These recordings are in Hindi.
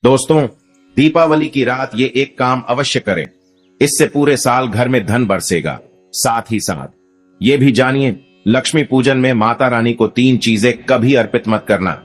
दोस्तों, दीपावली की रात ये एक काम अवश्य करें। इससे पूरे साल घर में धन बरसेगा। साथ ही साथ ये भी जानिए, लक्ष्मी पूजन में माता रानी को 3 चीजें कभी अर्पित मत करना।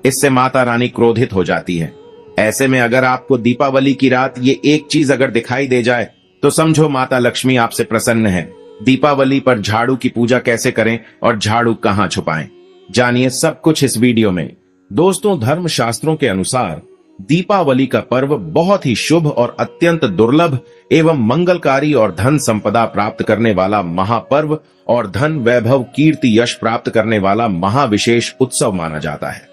इससे माता रानी क्रोधित हो जाती है। ऐसे में अगर आपको दीपावली की रात ये एक चीज अगर दिखाई दे जाए तो समझो माता लक्ष्मी आपसे प्रसन्न है। दीपावली पर झाड़ू की पूजा कैसे करें और झाड़ू कहां छुपाएं, जानिए सब कुछ इस वीडियो में। दोस्तों, धर्म शास्त्रों के अनुसार दीपावली का पर्व बहुत ही शुभ और अत्यंत दुर्लभ एवं मंगलकारी और धन संपदा प्राप्त करने वाला महापर्व और धन वैभव कीर्ति यश प्राप्त करने वाला महाविशेष उत्सव माना जाता है।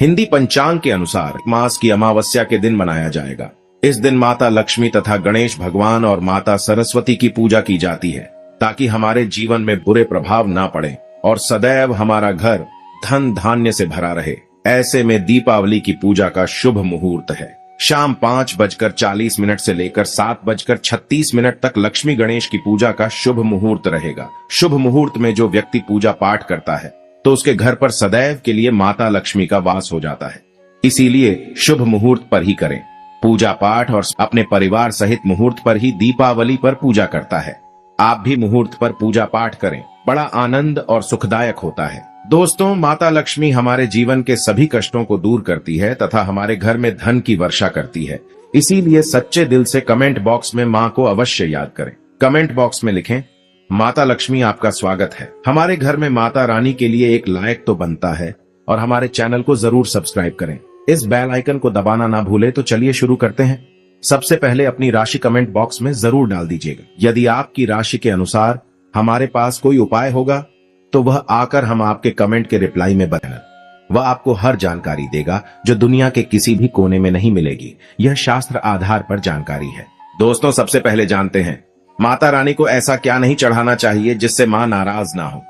हिंदी पंचांग के अनुसार मास की अमावस्या के दिन मनाया जाएगा। इस दिन माता लक्ष्मी तथा गणेश भगवान और माता सरस्वती की पूजा की जाती है ताकि हमारे जीवन में बुरे प्रभाव ना पड़े और सदैव हमारा घर धन धान्य से भरा रहे। ऐसे में दीपावली की पूजा का शुभ मुहूर्त है शाम 5:40 से लेकर 7:36 तक लक्ष्मी गणेश की पूजा का शुभ मुहूर्त रहेगा। शुभ मुहूर्त में जो व्यक्ति पूजा पाठ करता है तो उसके घर पर सदैव के लिए माता लक्ष्मी का वास हो जाता है। इसीलिए शुभ मुहूर्त पर ही करें पूजा पाठ और अपने परिवार सहित मुहूर्त पर ही दीपावली पर पूजा करता है। आप भी मुहूर्त पर पूजा पाठ करें, बड़ा आनंद और सुखदायक होता है। दोस्तों, माता लक्ष्मी हमारे जीवन के सभी कष्टों को दूर करती है तथा हमारे घर में धन की वर्षा करती है। इसीलिए सच्चे दिल से कमेंट बॉक्स में माँ को अवश्य याद करें। कमेंट बॉक्स में लिखें, माता लक्ष्मी आपका स्वागत है। हमारे घर में माता रानी के लिए एक लाइक तो बनता है और हमारे चैनल को जरूर सब्सक्राइब करें। इस बेल आइकन को दबाना ना भूले। तो चलिए शुरू करते हैं। सबसे पहले अपनी राशि कमेंट बॉक्स में जरूर डाल दीजिएगा। यदि आपकी राशि के अनुसार हमारे पास कोई उपाय होगा तो वह आकर हम आपके कमेंट के रिप्लाई में बताएगा। वह आपको हर जानकारी देगा जो दुनिया के किसी भी कोने में नहीं मिलेगी। यह शास्त्र आधार पर जानकारी है। दोस्तों, सबसे पहले जानते हैं माता रानी को ऐसा क्या नहीं चढ़ाना चाहिए जिससे मां नाराज ना हो।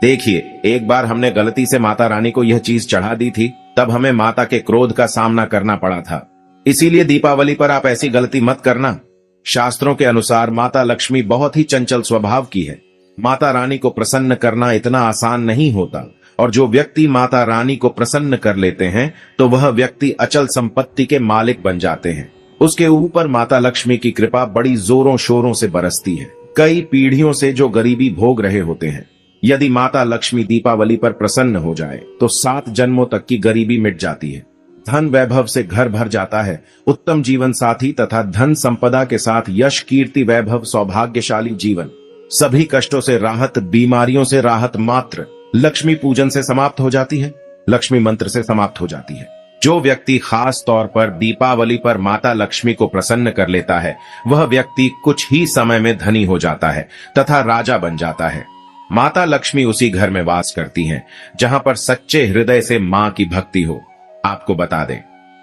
देखिए, एक बार हमने गलती से माता रानी को यह चीज चढ़ा दी थी, तब हमें माता के क्रोध का सामना करना पड़ा था। इसीलिए दीपावली पर आप ऐसी गलती मत करना। शास्त्रों के अनुसार माता लक्ष्मी बहुत ही चंचल स्वभाव की है। माता रानी को प्रसन्न करना इतना आसान नहीं होता और जो व्यक्ति माता रानी को प्रसन्न कर लेते हैं तो वह व्यक्ति अचल संपत्ति के मालिक बन जाते हैं। उसके ऊपर माता लक्ष्मी की कृपा बड़ी जोरों शोरों से बरसती है। कई पीढ़ियों से जो गरीबी भोग रहे होते हैं, यदि माता लक्ष्मी दीपावली पर प्रसन्न हो जाए तो 7 जन्मों तक की गरीबी मिट जाती है। धन वैभव से घर भर जाता है। उत्तम जीवन साथी तथा धन संपदा के साथ यश कीर्ति वैभव सौभाग्यशाली जीवन, सभी कष्टों से राहत, बीमारियों से राहत मात्र लक्ष्मी पूजन से समाप्त हो जाती है, लक्ष्मी मंत्र से समाप्त हो जाती है। जो व्यक्ति खास तौर पर दीपावली पर माता लक्ष्मी को प्रसन्न कर लेता है वह व्यक्ति कुछ ही समय में धनी हो जाता है तथा राजा बन जाता है। माता लक्ष्मी उसी घर में वास करती हैं जहां पर सच्चे हृदय से मां की भक्ति हो। आपको बता दें,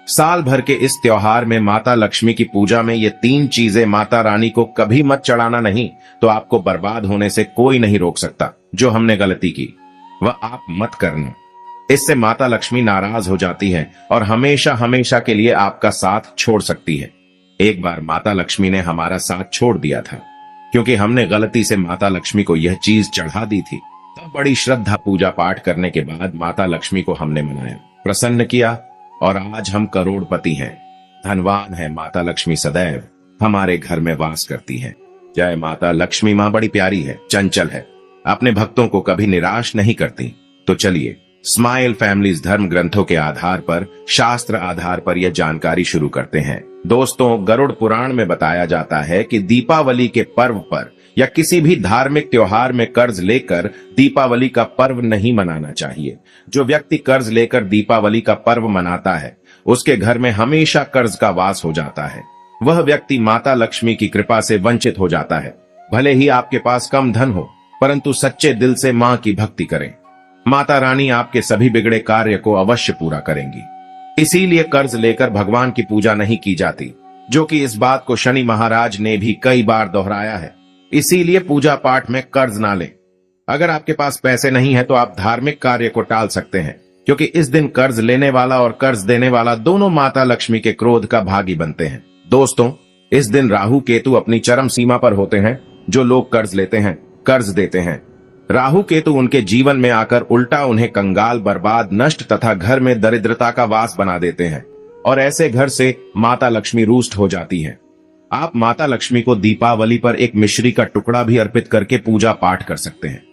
साल भर के इस त्योहार में माता लक्ष्मी की पूजा में ये 3 चीजें माता रानी को कभी मत चढ़ाना नहीं तो आपको बर्बाद होने से कोई नहीं रोक सकता। जो हमने गलती की वह आप मत करना। इससे माता लक्ष्मी नाराज हो जाती है और हमेशा हमेशा के लिए आपका साथ छोड़ सकती है। एक बार माता लक्ष्मी ने हमारा साथ छोड़ दिया था क्योंकि हमने गलती से माता लक्ष्मी को यह चीज चढ़ा दी थी। तब बड़ी श्रद्धा पूजा पाठ करने के बाद माता लक्ष्मी को हमने मनाया, प्रसन्न किया और आज हम करोड़पति हैं, धनवान है। माता लक्ष्मी सदैव हमारे घर में वास करती है। जय माता लक्ष्मी। मां बड़ी प्यारी है, चंचल है, अपने भक्तों को कभी निराश नहीं करती। तो चलिए स्माइल फैमिलीज धर्म ग्रंथों के आधार पर, शास्त्र आधार पर यह जानकारी शुरू करते हैं। दोस्तों, गरुड़ पुराण में बताया जाता है कि दीपावली के पर्व पर या किसी भी धार्मिक त्योहार में कर्ज लेकर दीपावली का पर्व नहीं मनाना चाहिए। जो व्यक्ति कर्ज लेकर दीपावली का पर्व मनाता है उसके घर में हमेशा कर्ज का वास हो जाता है। वह व्यक्ति माता लक्ष्मी की कृपा से वंचित हो जाता है। भले ही आपके पास कम धन हो परंतु सच्चे दिल से मां की भक्ति करें। माता रानी आपके सभी बिगड़े कार्य को अवश्य पूरा करेंगी। इसीलिए कर्ज लेकर भगवान की पूजा नहीं की जाती, जो कि इस बात को शनि महाराज ने भी कई बार दोहराया है। इसीलिए पूजा पाठ में कर्ज ना लें। अगर आपके पास पैसे नहीं है तो आप धार्मिक कार्य को टाल सकते हैं, क्योंकि इस दिन कर्ज लेने वाला और कर्ज देने वाला दोनों माता लक्ष्मी के क्रोध का भागी बनते हैं। दोस्तों, इस दिन राहु केतु अपनी चरम सीमा पर होते हैं। जो लोग कर्ज लेते हैं, कर्ज देते हैं, राहु केतु उनके जीवन में आकर उल्टा उन्हें कंगाल, बर्बाद, नष्ट तथा घर में दरिद्रता का वास बना देते हैं। और ऐसे घर से माता लक्ष्मी रुष्ट हो जाती है। आप माता लक्ष्मी को दीपावली पर एक मिश्री का टुकड़ा भी अर्पित करके पूजा पाठ कर सकते हैं।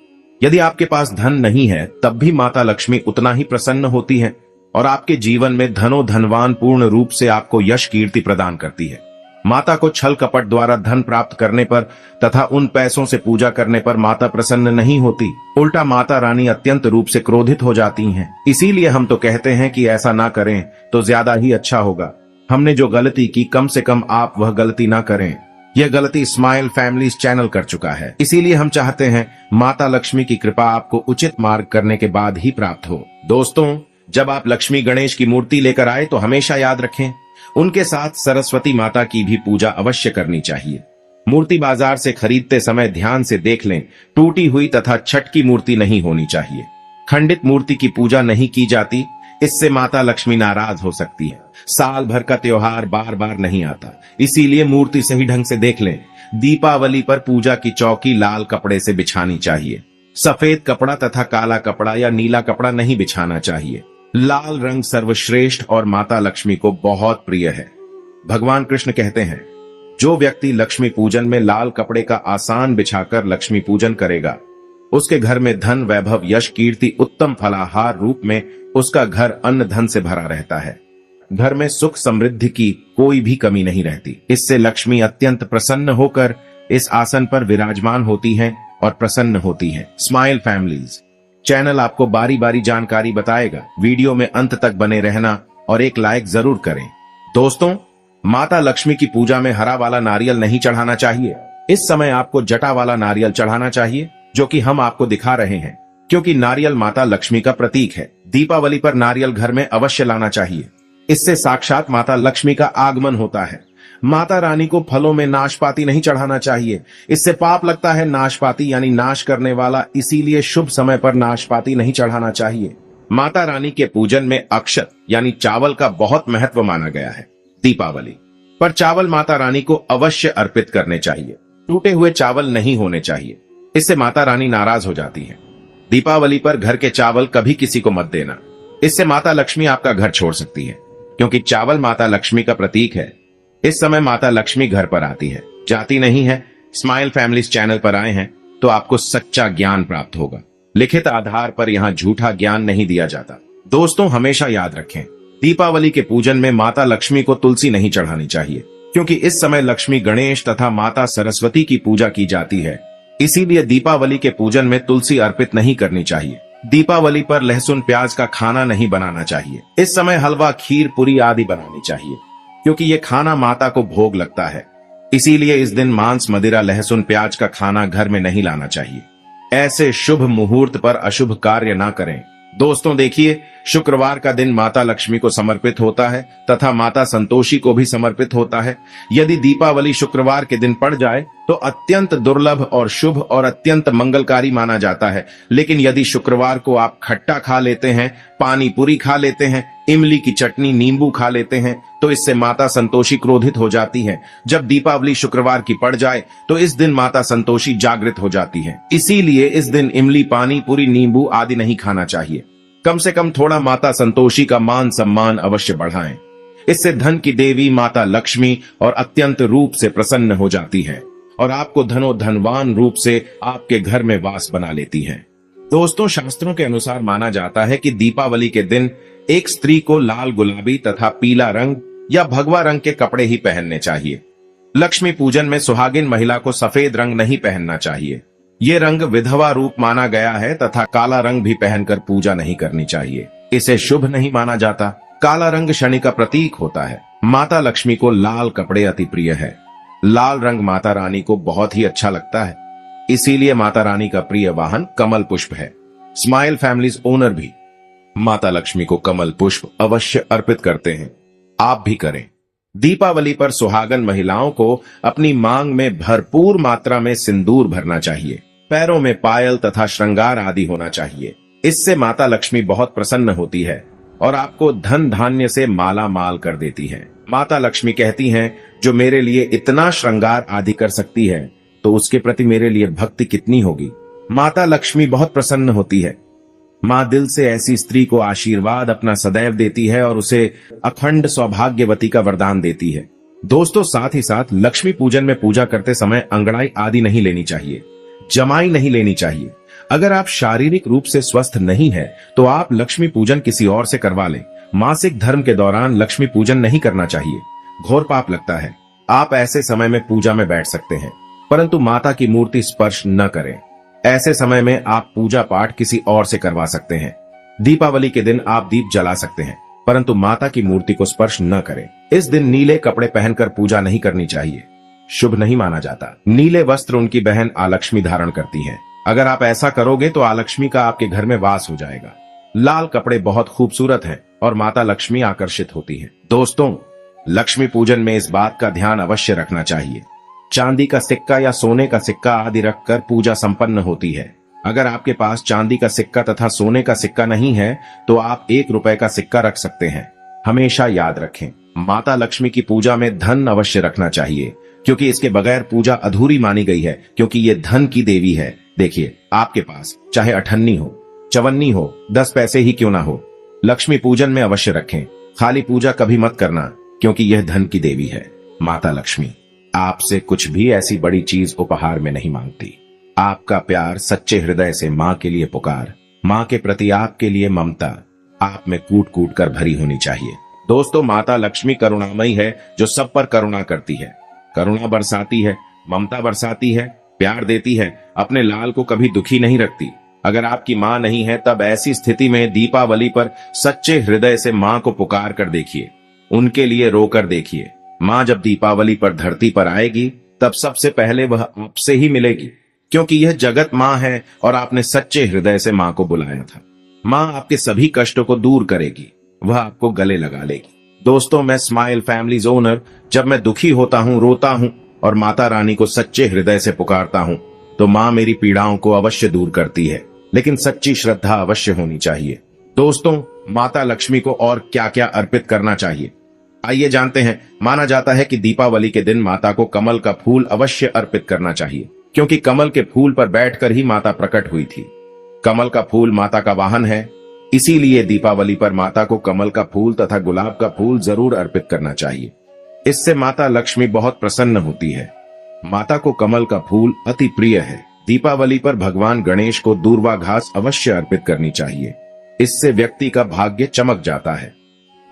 यदि आपके पास धन नहीं है तब भी माता लक्ष्मी उतना ही प्रसन्न होती है और आपके जीवन में धनो धनवान पूर्ण रूप से आपको यश कीर्ति प्रदान करती है। माता को छल कपट द्वारा धन प्राप्त करने पर तथा उन पैसों से पूजा करने पर माता प्रसन्न नहीं होती, उल्टा माता रानी अत्यंत रूप से क्रोधित हो जाती हैं। इसीलिए हम तो कहते हैं कि ऐसा ना करें तो ज्यादा ही अच्छा होगा। हमने जो गलती की कम से कम आप वह गलती ना करें। यह गलती स्माइल फैमिलीज चैनल कर चुका है, इसीलिए हम चाहते हैं माता लक्ष्मी की कृपा आपको उचित मार्ग करने के बाद ही प्राप्त हो। दोस्तों, जब आप लक्ष्मी गणेश की मूर्ति लेकर आए तो हमेशा याद रखें उनके साथ सरस्वती माता की भी पूजा अवश्य करनी चाहिए। मूर्ति बाजार से खरीदते समय ध्यान से देख लें, टूटी हुई तथा छटकी मूर्ति नहीं होनी चाहिए। खंडित मूर्ति की पूजा नहीं की जाती, इससे माता लक्ष्मी नाराज हो सकती है। साल भर का त्योहार बार बार नहीं आता, इसीलिए मूर्ति सही ढंग से देख लें। दीपावली पर पूजा की चौकी लाल कपड़े से बिछानी चाहिए। सफेद कपड़ा तथा काला कपड़ा या नीला कपड़ा नहीं बिछाना चाहिए। लाल रंग सर्वश्रेष्ठ और माता लक्ष्मी को बहुत प्रिय है। भगवान कृष्ण कहते हैं, जो व्यक्ति लक्ष्मी पूजन में लाल कपड़े का आसान बिछाकर लक्ष्मी पूजन करेगा, उसके घर में धन वैभव यश कीर्ति उत्तम फलाहार रूप में उसका घर अन्न धन से भरा रहता है। घर में सुख समृद्धि की कोई भी कमी नहीं रहती। इससे लक्ष्मी अत्यंत प्रसन्न होकर इस आसन पर विराजमान होती हैं और प्रसन्न होती हैं। स्माइल फैमिलीज चैनल आपको बारी बारी जानकारी बताएगा। वीडियो में अंत तक बने रहना और एक लाइक जरूर करें। दोस्तों, माता लक्ष्मी की पूजा में हरा वाला नारियल नहीं चढ़ाना चाहिए। इस समय आपको जटा वाला नारियल चढ़ाना चाहिए, जो कि हम आपको दिखा रहे हैं, क्योंकि नारियल माता लक्ष्मी का प्रतीक है। दीपावली पर नारियल घर में अवश्य लाना चाहिए, इससे साक्षात माता लक्ष्मी का आगमन होता है। माता रानी को फलों में नाशपाती नहीं चढ़ाना चाहिए, इससे पाप लगता है। नाशपाती यानी नाश करने वाला, इसीलिए शुभ समय पर नाशपाती नहीं चढ़ाना चाहिए। माता रानी के पूजन में अक्षत यानी चावल का बहुत महत्व माना गया है। दीपावली पर चावल माता रानी को अवश्य अर्पित करने चाहिए। टूटे हुए चावल नहीं होने चाहिए, इससे माता रानी नाराज हो जाती है। दीपावली पर घर के चावल कभी किसी को मत देना, इससे माता लक्ष्मी आपका घर छोड़ सकती है, क्योंकि चावल माता लक्ष्मी का प्रतीक है। इस समय माता लक्ष्मी घर पर आती है, जाती नहीं है। स्माइल फैमिलीज चैनल पर आए हैं तो आपको सच्चा ज्ञान प्राप्त होगा। लिखित आधार पर यहाँ झूठा ज्ञान नहीं दिया जाता। दोस्तों, हमेशा याद रखें, दीपावली के पूजन में माता लक्ष्मी को तुलसी नहीं चढ़ानी चाहिए, क्योंकि इस समय लक्ष्मी गणेश तथा माता सरस्वती की पूजा की जाती है। इसीलिए दीपावली के पूजन में तुलसी अर्पित नहीं करनी चाहिए। दीपावली पर लहसुन प्याज का खाना नहीं बनाना चाहिए। इस समय हलवा खीर पूरी आदि बनानी चाहिए, क्योंकि ये खाना माता को भोग लगता है। इसीलिए इस दिन मांस मदिरा लहसुन प्याज का खाना घर में नहीं लाना चाहिए। ऐसे शुभ मुहूर्त पर अशुभ कार्य ना करें। दोस्तों देखिए, शुक्रवार का दिन माता लक्ष्मी को समर्पित होता है तथा माता संतोषी को भी समर्पित होता है। यदि दीपावली शुक्रवार के दिन पड़ जाए तो अत्यंत दुर्लभ और शुभ और अत्यंत मंगलकारी माना जाता है। लेकिन यदि शुक्रवार को आप खट्टा खा लेते हैं, पानी पूरी खा लेते हैं, इमली की चटनी नींबू खा लेते हैं, तो इससे माता संतोषी क्रोधित हो जाती है। जब दीपावली शुक्रवार की पड़ जाए तो इस दिन माता संतोषी जागृत हो जाती है। इसीलिए इस दिन इमली पानी पूरी नींबू आदि नहीं खाना चाहिए। कम से कम थोड़ा माता संतोषी का मान सम्मान अवश्य बढ़ाएं। इससे धन की देवी माता लक्ष्मी और अत्यंत रूप से प्रसन्न हो जाती है और आपको धनो धनवान रूप से आपके घर में वास बना लेती हैं। दोस्तों, शास्त्रों के अनुसार माना जाता है कि दीपावली के दिन एक स्त्री को लाल गुलाबी तथा पीला रंग या भगवा रंग के कपड़े ही पहनने चाहिए। लक्ष्मी पूजन में सुहागिन महिला को सफेद रंग नहीं पहनना चाहिए। ये रंग विधवा रूप माना गया है तथा काला रंग भी पहनकर पूजा नहीं करनी चाहिए, इसे शुभ नहीं माना जाता। काला रंग शनि का प्रतीक होता है। माता लक्ष्मी को लाल कपड़े अति प्रिय है। लाल रंग माता रानी को बहुत ही अच्छा लगता है, इसीलिए माता रानी का प्रिय वाहन कमल पुष्प है। स्माइल फैमिलीज ओनर भी माता लक्ष्मी को कमल पुष्प अवश्य अर्पित करते हैं, आप भी करें। दीपावली पर सुहागन महिलाओं को अपनी मांग में भरपूर मात्रा में सिंदूर भरना चाहिए। पैरों में पायल तथा श्रृंगार आदि होना चाहिए। इससे माता लक्ष्मी बहुत प्रसन्न होती है और आपको धन धान्य से माला माल कर देती है। माता लक्ष्मी कहती हैं, जो मेरे लिए इतना श्रृंगार आदि कर सकती है तो उसके प्रति मेरे लिए भक्ति कितनी होगी। माता लक्ष्मी बहुत प्रसन्न होती है। माँ दिल से ऐसी स्त्री को आशीर्वाद अपना सदैव देती है और उसे अखंड सौभाग्यवती का वरदान देती है। दोस्तों, साथ ही साथ लक्ष्मी पूजन में पूजा करते समय अंगड़ाई आदि नहीं लेनी चाहिए, जमाई नहीं लेनी चाहिए। अगर आप शारीरिक रूप से स्वस्थ नहीं है तो आप लक्ष्मी पूजन किसी और से करवा लें। मासिक धर्म के दौरान लक्ष्मी पूजन नहीं करना चाहिए, घोर पाप लगता है। आप ऐसे समय में पूजा में बैठ सकते हैं, परंतु माता की मूर्ति स्पर्श न करें। ऐसे समय में आप पूजा पाठ किसी और से करवा सकते हैं। दीपावली के दिन आप दीप जला सकते हैं, परंतु माता की मूर्ति को स्पर्श न करें। इस दिन नीले कपड़े पहनकर पूजा नहीं करनी चाहिए, शुभ नहीं माना जाता। नीले वस्त्र उनकी बहन आलक्ष्मी धारण करती हैं। अगर आप ऐसा करोगे तो आलक्ष्मी का आपके घर में वास हो जाएगा। लाल कपड़े बहुत खूबसूरत हैं और माता लक्ष्मी आकर्षित होती हैं। दोस्तों, लक्ष्मी पूजन में इस बात का ध्यान अवश्य रखना चाहिए, चांदी का सिक्का या सोने का सिक्का आदि रखकर पूजा संपन्न होती है। अगर आपके पास चांदी का सिक्का तथा सोने का सिक्का नहीं है तो आप 1 रुपए का सिक्का रख सकते हैं। हमेशा याद रखें, माता लक्ष्मी की पूजा में धन अवश्य रखना चाहिए, क्योंकि इसके बगैर पूजा अधूरी मानी गई है, क्योंकि ये धन की देवी है। देखिए, आपके पास चाहे अठन्नी हो, चवन्नी हो, 10 पैसे ही क्यों ना हो, लक्ष्मी पूजन में अवश्य रखें। खाली पूजा कभी मत करना, क्योंकि यह धन की देवी है। माता लक्ष्मी आपसे कुछ भी ऐसी बड़ी चीज उपहार में नहीं मांगती। आपका प्यार, सच्चे हृदय से माँ के लिए पुकार, माँ के प्रति आपके लिए ममता आप में कूट कूट कर भरी होनी चाहिए। दोस्तों, माता लक्ष्मी करुणामयी है, जो सब पर करुणा करती है, करुणा बरसाती है, ममता बरसाती है, प्यार देती है, अपने लाल को कभी दुखी नहीं रखती। अगर आपकी माँ नहीं है तब ऐसी स्थिति में दीपावली पर सच्चे हृदय से माँ को पुकार कर देखिए, उनके लिए रोकर देखिए। माँ जब दीपावली पर धरती पर आएगी तब सबसे पहले वह आपसे ही मिलेगी, क्योंकि यह जगत माँ है और आपने सच्चे हृदय से माँ को बुलाया था। माँ आपके सभी कष्टों को दूर करेगी, वह आपको गले लगा लेगी। दोस्तों, मैं स्माइल फैमिलीज ओनर जब मैं दुखी होता हूँ, रोता हूँ और माता रानी को सच्चे हृदय से पुकारता हूँ तो माँ मेरी पीड़ाओं को अवश्य दूर करती है, लेकिन सच्ची श्रद्धा अवश्य होनी चाहिए। दोस्तों, माता लक्ष्मी को और क्या क्या अर्पित करना चाहिए, आइए जानते हैं। माना जाता है कि दीपावली के दिन माता को कमल का फूल अवश्य अर्पित करना चाहिए, क्योंकि कमल के फूल पर बैठकर ही माता प्रकट हुई थी। कमल का फूल माता का वाहन है, इसीलिए दीपावली पर माता को कमल का फूल तथा गुलाब का फूल जरूर अर्पित करना चाहिए। इससे माता लक्ष्मी बहुत प्रसन्न होती है। माता को कमल का फूल अति प्रिय है। दीपावली पर भगवान गणेश को दूर्वा घास अवश्य अर्पित करनी चाहिए, इससे व्यक्ति का भाग्य चमक जाता है।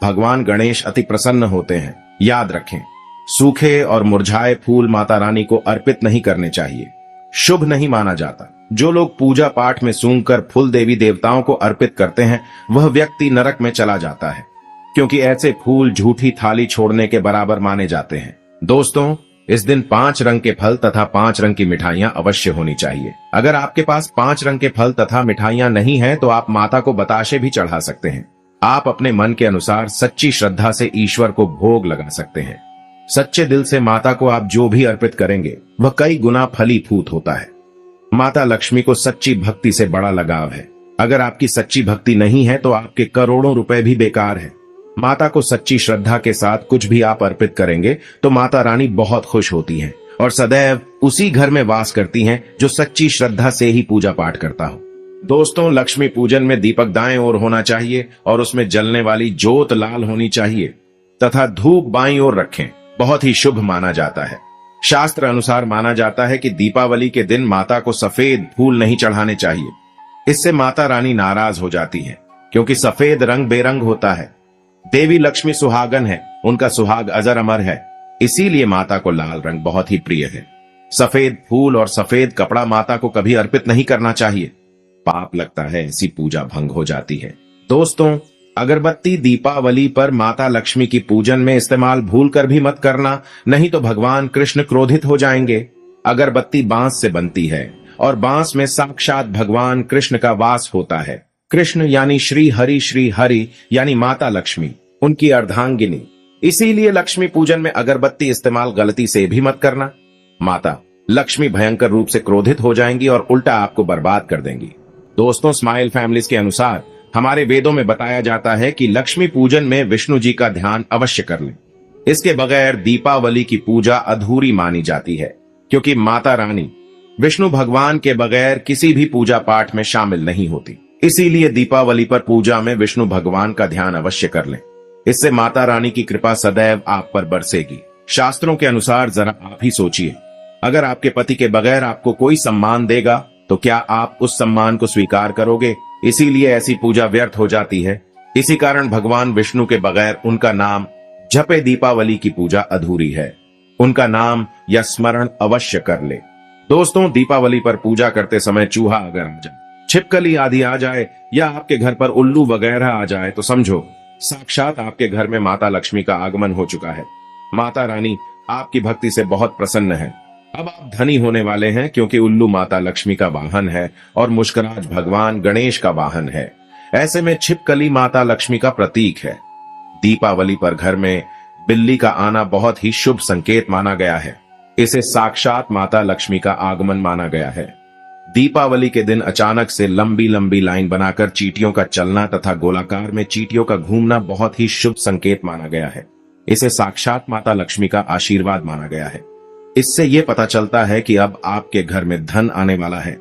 भगवान गणेश अति प्रसन्न होते हैं। याद रखें, सूखे और मुरझाए फूल माता रानी को अर्पित नहीं करने चाहिए, शुभ नहीं माना जाता। जो लोग पूजा पाठ में सूंघकर फूल देवी देवताओं को अर्पित करते हैं वह व्यक्ति नरक में चला जाता है, क्योंकि ऐसे फूल झूठी थाली छोड़ने के बराबर माने जाते हैं। दोस्तों, इस दिन 5 रंग के फल तथा 5 रंग की मिठाइयां अवश्य होनी चाहिए। अगर आपके पास 5 रंग के फल तथा मिठाइयां नहीं है तो आप माता को बताशे भी चढ़ा सकते हैं। आप अपने मन के अनुसार सच्ची श्रद्धा से ईश्वर को भोग लगा सकते हैं। सच्चे दिल से माता को आप जो भी अर्पित करेंगे वह कई गुना फलीभूत होता है। माता लक्ष्मी को सच्ची भक्ति से बड़ा लगाव है। अगर आपकी सच्ची भक्ति नहीं है तो आपके करोड़ों रुपए भी बेकार है। माता को सच्ची श्रद्धा के साथ कुछ भी आप अर्पित करेंगे तो माता रानी बहुत खुश होती हैं और सदैव उसी घर में वास करती हैं जो सच्ची श्रद्धा से ही पूजा पाठ करता हो। दोस्तों, लक्ष्मी पूजन में दीपक दाएं ओर होना चाहिए और उसमें जलने वाली जोत लाल होनी चाहिए तथा धूप बाईं ओर रखें, बहुत ही शुभ माना जाता है। शास्त्र अनुसार माना जाता है कि दीपावली के दिन माता को सफेद फूल नहीं चढ़ाने चाहिए, इससे माता रानी नाराज हो जाती है, क्योंकि सफेद रंग बेरंग होता है। देवी लक्ष्मी सुहागन है, उनका सुहाग अजर अमर है, इसीलिए माता को लाल रंग बहुत ही प्रिय है। सफेद फूल और सफेद कपड़ा माता को कभी अर्पित नहीं करना चाहिए, पाप लगता है, ऐसी पूजा भंग हो जाती है। दोस्तों, अगरबत्ती दीपावली पर माता लक्ष्मी की पूजन में इस्तेमाल भूल कर भी मत करना, नहीं तो भगवान कृष्ण क्रोधित हो जाएंगे। अगरबत्ती बांस से बनती है और बांस में साक्षात भगवान कृष्ण का वास होता है। कृष्ण यानी श्री हरि यानी माता लक्ष्मी, उनकी अर्धांगिनी। इसीलिए लक्ष्मी पूजन में अगरबत्ती इस्तेमाल गलती से भी मत करना। माता लक्ष्मी भयंकर रूप से क्रोधित हो जाएंगी और उल्टा आपको बर्बाद कर देंगी। दोस्तों, स्माइल फैमिलीज के अनुसार हमारे वेदों में बताया जाता है कि लक्ष्मी पूजन में विष्णु जी का ध्यान अवश्य कर लें। इसके बगैर दीपावली की पूजा अधूरी मानी जाती है, क्योंकि माता रानी विष्णु भगवान के बगैर किसी भी पूजा पाठ में शामिल नहीं होती। इसीलिए दीपावली पर पूजा में विष्णु भगवान का ध्यान अवश्य कर लें। इससे माता रानी की कृपा सदैव आप पर बरसेगी। शास्त्रों के अनुसार जरा आप ही सोचिए, अगर आपके पति के बगैर आपको कोई सम्मान देगा तो क्या आप उस सम्मान को स्वीकार करोगे? इसीलिए ऐसी पूजा व्यर्थ हो जाती है। इसी कारण भगवान विष्णु के बगैर उनका नाम जपे दीपावली की पूजा अधूरी है। उनका नाम या स्मरण अवश्य कर ले। दोस्तों, दीपावली पर पूजा करते समय चूहा अगर आ जाए, छिपकली आदि आ जाए या आपके घर पर उल्लू वगैरह आ जाए तो समझो साक्षात आपके घर में माता लक्ष्मी का आगमन हो चुका है। माता रानी आपकी भक्ति से बहुत प्रसन्न है। अब आप धनी होने वाले हैं, क्योंकि उल्लू माता लक्ष्मी का वाहन है और मुस्कुराहट भगवान गणेश का वाहन है। ऐसे में छिपकली माता लक्ष्मी का प्रतीक है। दीपावली पर घर में बिल्ली का आना बहुत ही शुभ संकेत माना गया है। इसे साक्षात माता लक्ष्मी का आगमन माना गया है। दीपावली के दिन अचानक से लंबी लंबी लाइन बनाकर चींटियों का चलना तथा गोलाकार में चींटियों का घूमना बहुत ही शुभ संकेत माना गया है। इसे साक्षात माता लक्ष्मी का आशीर्वाद माना गया है। इससे यह पता चलता है कि अब आपके घर में धन आने वाला है,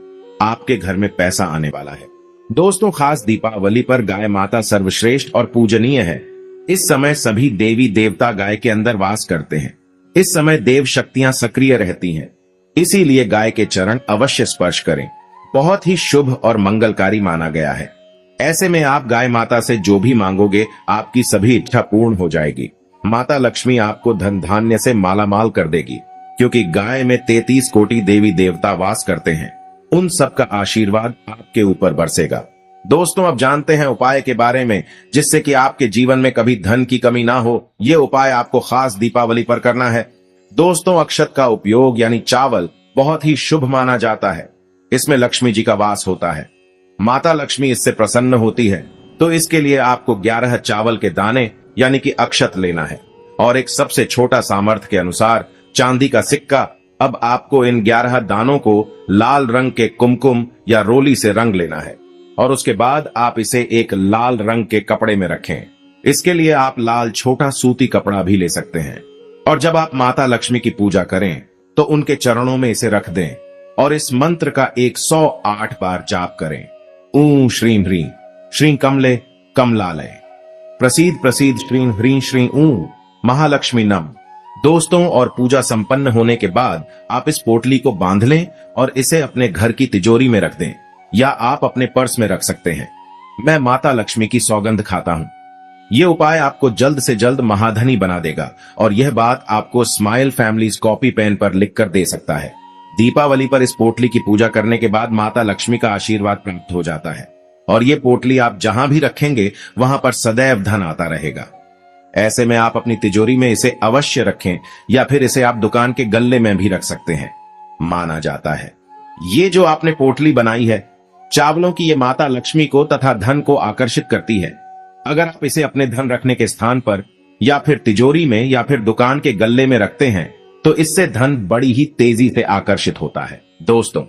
आपके घर में पैसा आने वाला है। दोस्तों, खास दीपावली पर गाय माता सर्वश्रेष्ठ और पूजनीय है। इस समय सभी देवी देवता गाय के अंदर वास करते हैं। इस समय देव शक्तियां सक्रिय रहती हैं। इसीलिए गाय के चरण अवश्य स्पर्श करें। बहुत ही शुभ और मंगलकारी माना गया है। ऐसे में आप गाय माता से जो भी मांगोगे आपकी सभी इच्छा पूर्ण हो जाएगी। माता लक्ष्मी आपको धन धान्य से मालामाल कर देगी, क्योंकि गाय में 33 कोटि देवी देवता वास करते हैं। उन सब का आशीर्वाद आपके ऊपर बरसेगा। दोस्तों, अब जानते हैं उपाय के बारे में, जिससे कि आपके जीवन में कभी धन की कमी ना हो। ये उपाय आपको खास दीपावली पर करना है। दोस्तों, अक्षत का उपयोग यानी चावल बहुत ही शुभ माना जाता है। इसमें लक्ष्मी जी का वास होता है। माता लक्ष्मी इससे प्रसन्न होती है। तो इसके लिए आपको 11 चावल के दाने यानी कि अक्षत लेना है और एक सबसे छोटा सामर्थ्य के अनुसार चांदी का सिक्का। अब आपको इन 11 दानों को लाल रंग के कुमकुम या रोली से रंग लेना है और उसके बाद आप इसे एक लाल रंग के कपड़े में रखें। इसके लिए आप लाल छोटा सूती कपड़ा भी ले सकते हैं। और जब आप माता लक्ष्मी की पूजा करें तो उनके चरणों में इसे रख दें और इस मंत्र का 108 बार जाप करें। ऊं श्रीं ह्रीं श्रीं कमले कमलालय प्रसीद प्रसीद श्रीं ह्रीं श्रीं ऊं महालक्ष्मी नम। दोस्तों, और पूजा संपन्न होने के बाद आप इस पोटली को बांध लें और इसे अपने घर की तिजोरी में रख दें या आप अपने पर्स में रख सकते हैं। मैं माता लक्ष्मी की सौगंध खाता हूं। यह उपाय आपको जल्द से जल्द महाधनी बना देगा और यह बात आपको स्माइल फैमिलीज कॉपी पेन पर लिखकर दे सकता है। दीपावली पर इस पोटली की पूजा करने के बाद माता लक्ष्मी का आशीर्वाद प्राप्त हो जाता है और ये पोटली आप जहां भी रखेंगे वहां पर सदैव धन आता रहेगा। ऐसे में आप अपनी तिजोरी में इसे अवश्य रखें या फिर इसे आप दुकान के गल्ले में भी रख सकते हैं। माना जाता है ये जो आपने पोटली बनाई है चावलों की, ये माता लक्ष्मी को तथा धन को आकर्षित करती है। अगर आप इसे अपने धन रखने के स्थान पर या फिर तिजोरी में या फिर दुकान के गल्ले में रखते हैं तो इससे धन बड़ी ही तेजी से आकर्षित होता है। दोस्तों,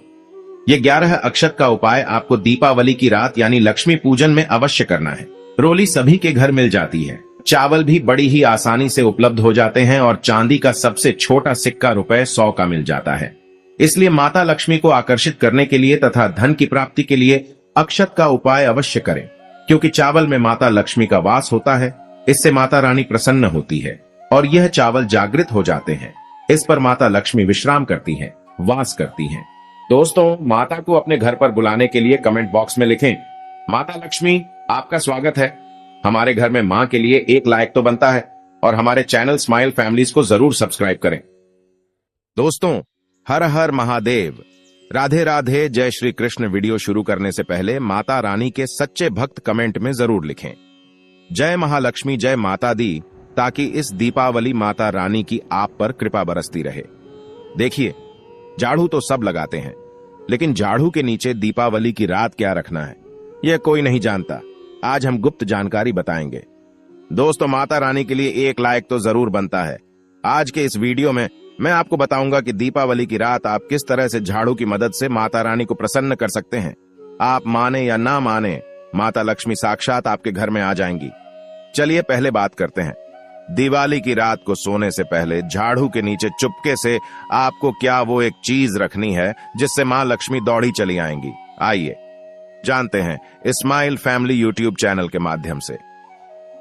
ये 11 अक्षत का उपाय आपको दीपावली की रात यानी लक्ष्मी पूजन में अवश्य करना है। रोली सभी के घर मिल जाती है, चावल भी बड़ी ही आसानी से उपलब्ध हो जाते हैं और चांदी का सबसे छोटा सिक्का ₹100 का मिल जाता है। इसलिए माता लक्ष्मी को आकर्षित करने के लिए तथा धन की प्राप्ति के लिए अक्षत का उपाय अवश्य करें, क्योंकि चावल में माता लक्ष्मी का वास होता है। इससे माता रानी प्रसन्न होती है और यह चावल जागृत हो जाते हैं। इस पर माता लक्ष्मी विश्राम करती हैं, वास करती हैं। दोस्तों, माता को अपने घर पर बुलाने के लिए कमेंट बॉक्स में लिखें, माता लक्ष्मी आपका स्वागत है। हमारे घर में मां के लिए एक लाइक तो बनता है और हमारे चैनल स्माइल फैमिलीज को जरूर सब्सक्राइब करें। दोस्तों, हर हर महादेव, राधे राधे, जय श्री कृष्ण। वीडियो शुरू करने से पहले माता रानी के सच्चे भक्त कमेंट में जरूर लिखें जय महालक्ष्मी, जय माता दी, ताकि इस दीपावली माता रानी की आप पर कृपा बरसती रहे। देखिए, झाड़ू तो सब लगाते हैं, लेकिन झाड़ू के नीचे दीपावली की रात क्या रखना है यह कोई नहीं जानता। आज हम गुप्त जानकारी बताएंगे। दोस्तों, माता रानी के लिए एक लाइक तो जरूर बनता है। आज के इस वीडियो में मैं आपको बताऊंगा कि दीपावली की रात आप किस तरह से झाड़ू की मदद से माता रानी को प्रसन्न कर सकते हैं। आप माने या ना माने, माता लक्ष्मी साक्षात आपके घर में आ जाएंगी। चलिए पहले बात करते हैं। दिवाली की रात को सोने से पहले झाड़ू के नीचे चुपके से आपको क्या वो एक चीज रखनी है जिससे मां लक्ष्मी दौड़ी चली आएंगी। आइए जानते हैं स्माइल फैमिली यूट्यूब चैनल के माध्यम से।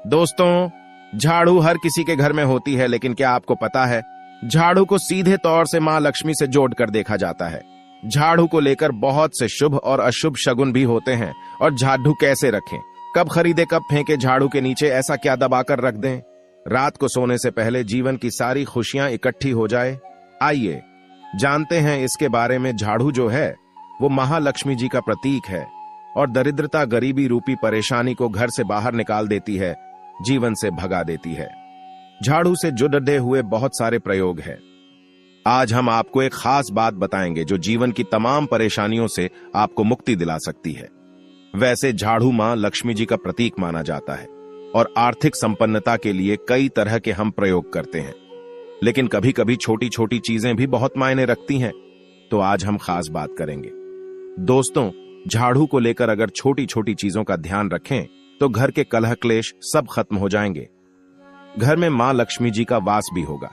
दोस्तों, झाड़ू हर किसी के घर में होती है, लेकिन क्या आपको पता है झाड़ू को सीधे तौर से मां लक्ष्मी से जोड़कर देखा जाता है। झाड़ू को लेकर बहुत से शुभ और अशुभ शगुन भी होते हैं। और झाड़ू कैसे रखें, कब खरीदे कब फेंके झाड़ू के नीचे, ऐसा क्या दबाकर रख दें रात को सोने से पहले जीवन की सारी खुशियां इकट्ठी हो जाए। आइए जानते हैं इसके बारे में। झाड़ू जो है वो महालक्ष्मी जी का प्रतीक है और दरिद्रता गरीबी रूपी परेशानी को घर से बाहर निकाल देती है, जीवन से भगा देती है। झाड़ू से जुड़े हुए बहुत सारे प्रयोग हैं। आज हम आपको एक खास बात बताएंगे जो जीवन की तमाम परेशानियों से आपको मुक्ति दिला सकती है। वैसे झाड़ू मां लक्ष्मी जी का प्रतीक माना जाता है और आर्थिक संपन्नता के लिए कई तरह के हम प्रयोग करते हैं, लेकिन कभी कभी छोटी छोटी चीजें भी बहुत मायने रखती हैं। तो आज हम खास बात करेंगे। दोस्तों, झाड़ू को लेकर अगर छोटी छोटी चीजों का ध्यान रखें तो घर के कलह क्लेश सब खत्म हो जाएंगे। घर में मां लक्ष्मी जी का वास भी होगा।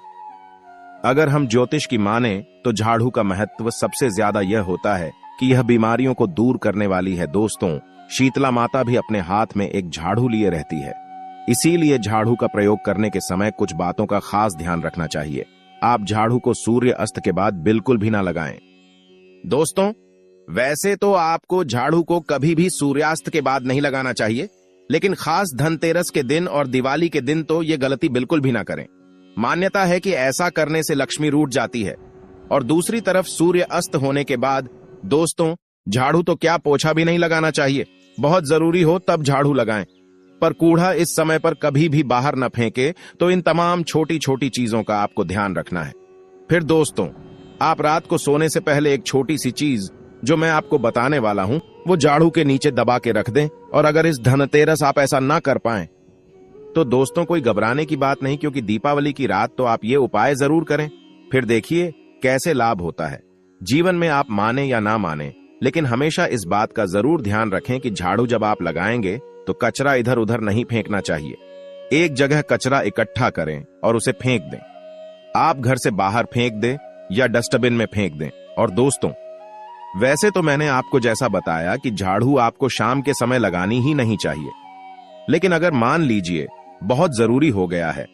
अगर हम ज्योतिष की माने तो झाड़ू का महत्व सबसे ज्यादा यह होता है कि यह बीमारियों को दूर करने वाली है। दोस्तों, शीतला माता भी अपने हाथ में एक झाड़ू लिए रहती है, इसीलिए झाड़ू का प्रयोग करने के समय कुछ बातों का खास ध्यान रखना चाहिए। आप झाड़ू को सूर्य अस्त के बाद बिल्कुल भी ना लगाएं। दोस्तों, वैसे तो आपको झाड़ू को कभी भी सूर्यास्त के बाद नहीं लगाना चाहिए, लेकिन खास धनतेरस के दिन और दिवाली के दिन तो ये गलती बिल्कुल भी ना करें। मान्यता है कि ऐसा करने से लक्ष्मी रूठ जाती है। और दूसरी तरफ सूर्य अस्त होने के बाद दोस्तों, झाड़ू तो क्या पोछा भी नहीं लगाना चाहिए। बहुत जरूरी हो तब झाड़ू लगाएं, पर कूड़ा इस समय पर कभी भी बाहर न फेंके। तो इन तमाम छोटी छोटी चीजों का आपको ध्यान रखना है। फिर दोस्तों, आप रात को सोने से पहले एक छोटी सी चीज जो मैं आपको बताने वाला हूं वो झाड़ू के नीचे दबा के रख दें। और अगर इस धनतेरस आप ऐसा ना कर पाएं तो दोस्तों कोई घबराने की बात नहीं, क्योंकि दीपावली की रात तो आप ये उपाय जरूर करें। फिर देखिए कैसे लाभ होता है। जीवन में आप माने या ना माने, लेकिन हमेशा इस बात का जरूर ध्यान रखें कि झाड़ू जब आप लगाएंगे तो कचरा इधर उधर नहीं फेंकना चाहिए। एक जगह कचरा इकट्ठा करें और उसे फेंक दें। आप घर से बाहर फेंक दें या डस्टबिन में फेंक दें। और दोस्तों, वैसे तो मैंने आपको जैसा बताया कि झाड़ू आपको शाम के समय लगानी ही नहीं चाहिए, लेकिन अगर मान लीजिए बहुत जरूरी हो गया है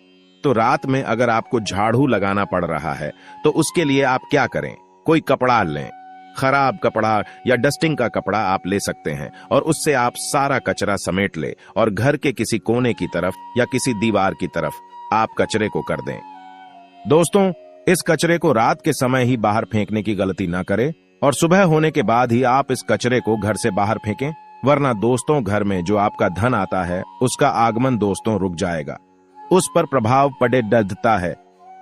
तो रात में अगर आपको झाड़ू लगाना पड़ रहा है तो उसके लिए आप क्या करें, कोई कपड़ा लें, खराब कपड़ा या डस्टिंग का कपड़ा आप ले सकते हैं और उससे आप सारा कचरा समेट ले और घर के किसी कोने की तरफ या किसी दीवार की तरफ आप कचरे को कर दें। दोस्तों, इस कचरे को रात के समय ही बाहर फेंकने की गलती ना करें और सुबह होने के बाद ही आप इस कचरे को घर से बाहर फेंकें, वरना दोस्तों घर में जो आपका धन आता है उसका आगमन दोस्तों रुक जाएगा, उस पर प्रभाव पड़े डरता है,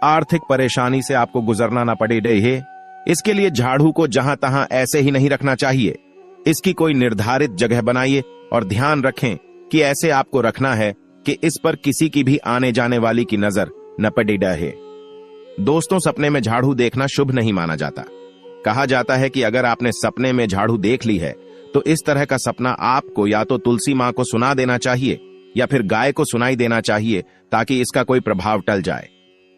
आर्थिक परेशानी से आपको गुजरना ना पड़े रहे। इसके लिए झाड़ू को जहां तहां ऐसे ही नहीं रखना चाहिए। इसकी कोई निर्धारित जगह बनाइए और ध्यान रखें कि ऐसे आपको रखना है कि इस पर किसी की भी आने जाने वाली की नजर न पड़ी रहे। दोस्तों, सपने में झाड़ू देखना शुभ नहीं माना जाता। कहा जाता है कि अगर आपने सपने में झाड़ू देख ली है तो इस तरह का सपना आपको या तो तुलसी मां को सुना देना चाहिए या फिर गाय को सुनाई देना चाहिए, ताकि इसका कोई प्रभाव टल जाए।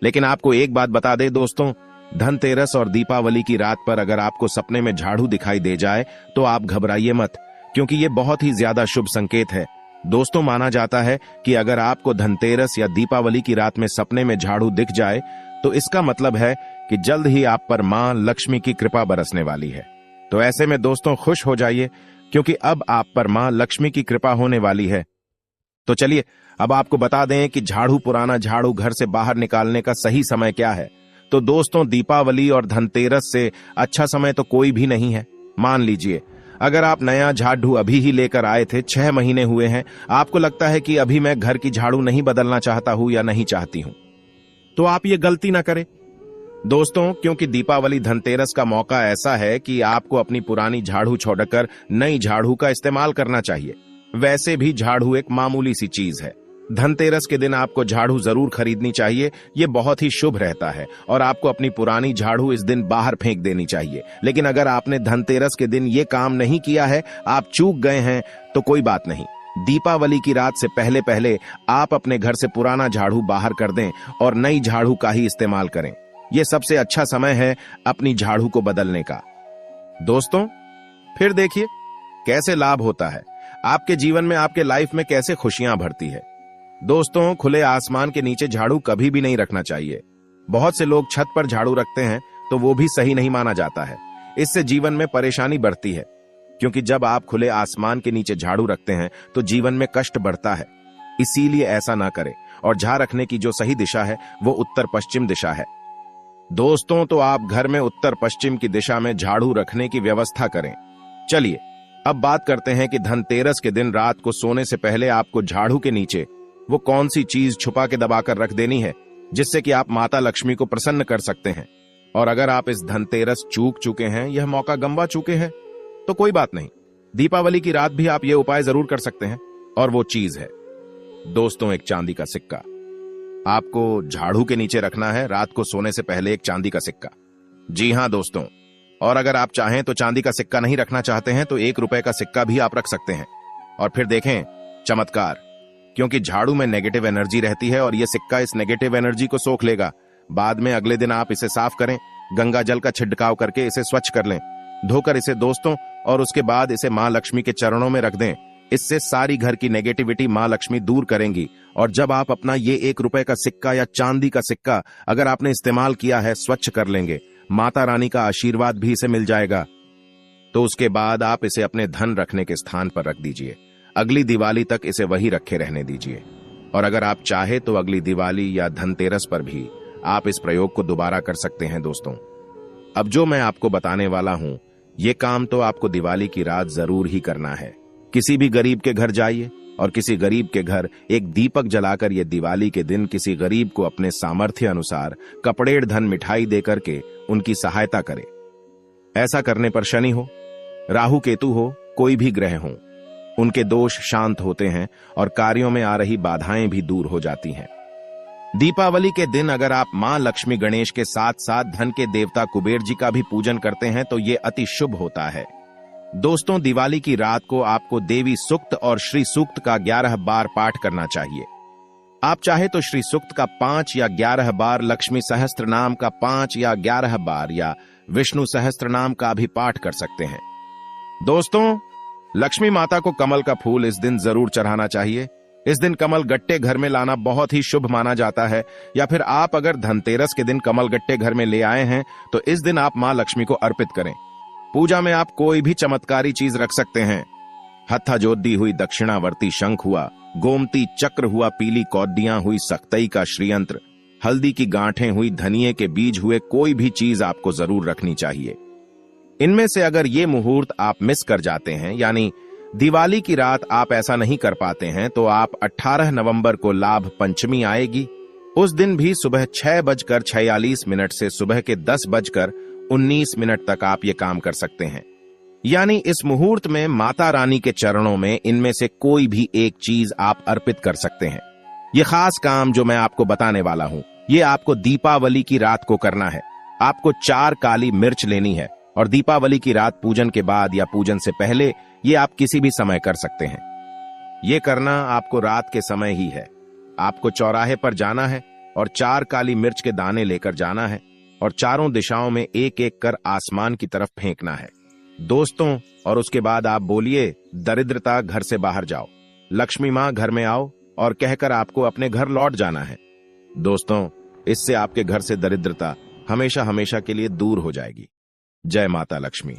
लेकिन आपको एक बात बता दे दोस्तों, धनतेरस और दीपावली की रात पर अगर आपको सपने में झाड़ू दिखाई दे जाए तो आप घबराइए मत, क्योंकि ये बहुत ही ज्यादा शुभ संकेत है। दोस्तों, माना जाता है कि अगर आपको धनतेरस या दीपावली की रात में सपने में झाड़ू दिख जाए तो इसका मतलब है कि जल्द ही आप पर मां लक्ष्मी की कृपा बरसने वाली है। तो ऐसे में दोस्तों खुश हो जाइए, क्योंकि अब आप पर मां लक्ष्मी की कृपा होने वाली है। तो चलिए अब आपको बता दें कि झाड़ू, पुराना झाड़ू घर से बाहर निकालने का सही समय क्या है। तो दोस्तों, दीपावली और धनतेरस से अच्छा समय तो कोई भी नहीं है। मान लीजिए अगर आप नया झाड़ू अभी ही लेकर आए थे, 6 महीने हुए हैं, आपको लगता है कि अभी मैं घर की झाड़ू नहीं बदलना चाहता हूं या नहीं चाहती हूं, तो आप ये गलती ना करें दोस्तों, क्योंकि दीपावली धनतेरस का मौका ऐसा है कि आपको अपनी पुरानी झाड़ू छोड़कर नई झाड़ू का इस्तेमाल करना चाहिए। वैसे भी झाड़ू एक मामूली सी चीज है। धनतेरस के दिन आपको झाड़ू जरूर खरीदनी चाहिए, ये बहुत ही शुभ रहता है और आपको अपनी पुरानी झाड़ू इस दिन बाहर फेंक देनी चाहिए। लेकिन अगर आपने धनतेरस के दिन ये काम नहीं किया है, आप चूक गए हैं, तो कोई बात नहीं। दीपावली की रात से पहले पहले आप अपने घर से पुराना झाड़ू बाहर कर दें और नई झाड़ू का ही इस्तेमाल करें। यह सबसे अच्छा समय है अपनी झाड़ू को बदलने का। दोस्तों, फिर देखिए कैसे लाभ होता है, आपके जीवन में, आपके लाइफ में कैसे खुशियां भरती है। दोस्तों, खुले आसमान के नीचे झाड़ू कभी भी नहीं रखना चाहिए। बहुत से लोग छत पर झाड़ू रखते हैं तो वो भी सही नहीं माना जाता है। इससे जीवन में परेशानी बढ़ती है, क्योंकि जब आप खुले आसमान के नीचे झाड़ू रखते हैं तो जीवन में कष्ट बढ़ता है। इसीलिए ऐसा ना करें। और झाड़ रखने की जो सही दिशा है वो उत्तर पश्चिम दिशा है। दोस्तों, तो आप घर में उत्तर पश्चिम की दिशा में झाड़ू रखने की व्यवस्था करें। चलिए अब बात करते हैं कि धनतेरस के दिन रात को सोने से पहले आपको झाड़ू के नीचे वो कौन सी चीज छुपा के दबाकर रख देनी है, जिससे कि आप माता लक्ष्मी को प्रसन्न कर सकते हैं। और अगर आप इस धनतेरस चूक चुके हैं, यह मौका गंवा चुके हैं, तो कोई बात नहीं, दीपावली की रात भी आप ये उपाय जरूर कर सकते हैं। और वो चीज है दोस्तों, एक चांदी का सिक्का। आपको झाड़ू के नीचे रखना है रात को सोने से पहले एक चांदी का सिक्का। जी हां दोस्तों, और अगर आप चाहें तो चांदी का सिक्का नहीं रखना चाहते हैं तो 1 रुपए का सिक्का भी आप रख सकते हैं। और फिर देखें चमत्कार, क्योंकि झाड़ू में नेगेटिव एनर्जी रहती है और यह सिक्का इस नेगेटिव एनर्जी को सोख लेगा। बाद में अगले दिन आप इसे साफ करें, गंगा जल का छिड़काव करके इसे स्वच्छ कर लें, धोकर इसे दोस्तों, और उसके बाद इसे मां लक्ष्मी के चरणों में रख दें। इससे सारी घर की नेगेटिविटी मां लक्ष्मी दूर करेंगी। और जब आप अपना ये 1 रुपए का सिक्का या चांदी का सिक्का अगर आपने इस्तेमाल किया है स्वच्छ कर लेंगे, माता रानी का आशीर्वाद भी इसे मिल जाएगा। तो उसके बाद आप इसे अपने धन रखने के स्थान पर रख दीजिए। अगली दिवाली तक इसे वही रखे रहने दीजिए। और अगर आप चाहे तो अगली दिवाली या धनतेरस पर भी आप इस प्रयोग को दोबारा कर सकते हैं। दोस्तों, अब जो मैं आपको बताने वाला हूं, ये काम तो आपको दिवाली की रात जरूर ही करना है। किसी भी गरीब के घर जाइए और किसी गरीब के घर एक दीपक जलाकर ये दिवाली के दिन किसी गरीब को अपने सामर्थ्य अनुसार कपड़े धन मिठाई देकर के उनकी सहायता करें। ऐसा करने पर शनि हो, राहु केतु हो, कोई भी ग्रह हो, उनके दोष शांत होते हैं और कार्यों में आ रही बाधाएं भी दूर हो जाती हैं। दीपावली के दिन अगर आप मां लक्ष्मी गणेश के साथ साथ धन के देवता कुबेर जी का भी पूजन करते हैं तो ये अति शुभ होता है। दोस्तों, दिवाली की रात को आपको देवी सूक्त और श्री सूक्त का 11 बार पाठ करना चाहिए। आप चाहे तो श्री सूक्त का 5 या 11 बार, लक्ष्मी सहस्त्र नाम का 5 या 11 बार या विष्णु सहस्त्र नाम का भी पाठ कर सकते हैं। दोस्तों, लक्ष्मी माता को कमल का फूल इस दिन जरूर चढ़ाना चाहिए। इस दिन कमल गट्टे घर में लाना बहुत ही शुभ माना जाता है। या फिर आप अगर धनतेरस के दिन कमल गट्टे घर में ले आए हैं तो इस दिन आप मां लक्ष्मी को अर्पित करें। पूजा में आप कोई भी चमत्कारी चीज रख सकते हैं। हत्था जोदी हुई दक्षिणावर्ती शंख हुआ, गोमती चक्र हुआ, पीली कौडियां हुई, सक्तई का श्रीयंत्र, हल्दी की गांठें हुई, धनिये के बीज हुए, कोई भी चीज आपको जरूर रखनी चाहिए। इनमें से अगर ये मुहूर्त आप मिस कर जाते हैं, यानी दिवाली की रात आप ऐसा नहीं कर पाते हैं, तो आप 18 नवंबर को लाभ पंचमी आएगी। उस दिन भी सुबह 6:46 से सुबह के 10:19 तक आप ये काम कर सकते हैं। यानी इस मुहूर्त में माता रानी के चरणों में इनमें से कोई भी एक चीज आप अर्पित कर सकते हैं। ये खास काम जो मैं आपको बताने वाला हूं, ये आपको दीपावली की रात को करना है। आपको 4 काली मिर्च लेनी है और दीपावली की रात पूजन के बाद या पूजन से पहले ये आप किसी भी समय कर सकते हैं। ये करना आपको रात के समय ही है। आपको चौराहे पर जाना है और 4 काली मिर्च के दाने लेकर जाना है और चारों दिशाओं में एक एक कर आसमान की तरफ फेंकना है दोस्तों। और उसके बाद आप बोलिए, दरिद्रता घर से बाहर जाओ, लक्ष्मी मां घर में आओ, और कहकर आपको अपने घर लौट जाना है। दोस्तों, इससे आपके घर से दरिद्रता हमेशा हमेशा के लिए दूर हो जाएगी। जय माता लक्ष्मी।